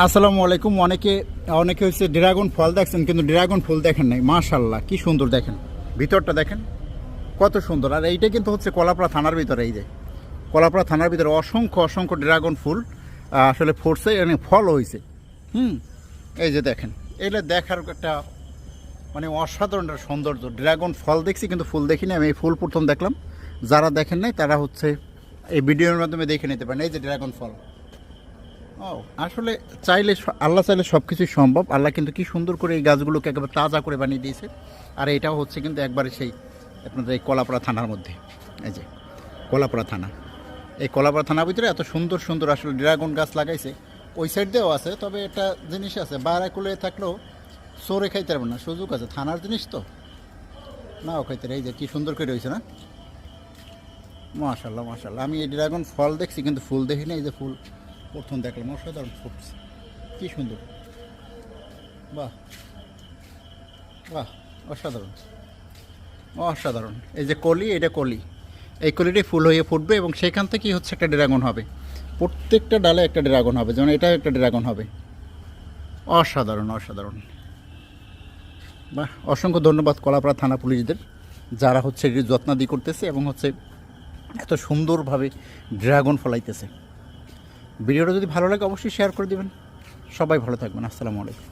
আসসালামু আলাইকুম। অনেকে অনেকে হচ্ছে ড্রাগন ফল দেখছেন, কিন্তু ড্রাগন ফুল দেখেন নাই। মাশাআল্লাহ, কি সুন্দর দেখেন, ভিতরটা দেখেন কত সুন্দর। আর এইটা কিন্তু হচ্ছে কলাপাড়া থানার ভিতরে, এই যে কলাপাড়া থানার ভিতরে অসংখ্য অসংখ্য ড্রাগন ফুল আসলে ফুটছে, মানে ফল হয়েছে। এই যে দেখেন, এটা দেখার একটা মানে অসাধারণ একটা সৌন্দর্য। ড্রাগন ফল দেখছি কিন্তু ফুল দেখিনি, আমি এই ফুল প্রথম দেখলাম। যারা দেখেন নাই তারা হচ্ছে এই ভিডিওর মাধ্যমে দেখে নিতে পারেন। এই যে ড্রাগন ফল, ও আসলে চাইলে আল্লাহ চাইলে সব কিছুই সম্ভব। আল্লাহ কিন্তু কি সুন্দর করে এই গাছগুলোকে একেবারে তাজা করে বানিয়ে দিয়েছে। আর এটাও হচ্ছে কিন্তু একবারে সেই আপনাদের এই কলাপাড়া থানার মধ্যে। এই যে কলাপাড়া থানা, এই কলাপাড়া থানার ভিতরে এত সুন্দর সুন্দর আসলে ড্রাগন গাছ লাগাইছে। ওই সাইড দিয়েও আছে, তবে একটা জিনিস আছে, বাইরে কুলে থাকলেও সরে খাইতে পারবেন না, সুযোগ আছে। থানার জিনিস তো নাও খাইতে। এই যে কি সুন্দর করে রয়েছে না, মাশাল্লাহ মাশাল্লাহ। আমি এই ড্রাগন ফল দেখছি কিন্তু ফুল দেখিনি। এই যে ফুল প্রথম দেখলাম, অসাধারণ ফুটছে, কি সুন্দর, বাহ বাহ, অসাধারণ অসাধারণ। এই যে কলি, এটা কলি, এই কলিটাই ফুল হয়ে ফুটবে এবং সেখান থেকেই হচ্ছে একটা ড্রাগন হবে। প্রত্যেকটা ডালে একটা ড্রাগন হবে, যেমন এটা একটা ড্রাগন হবে। অসাধারণ অসাধারণ, বাহ। অসংখ্য ধন্যবাদ কলাপাড়া থানা পুলিশদের, যারা হচ্ছে এটির যত্নাদি করতেছে এবং হচ্ছে এত সুন্দরভাবে ড্রাগন ফলাইতেছে। ভিডিওটা যদি ভালো লাগে অবশ্যই শেয়ার করে দেবেন। সবাই ভালো থাকবেন। আসসালামু আলাইকুম।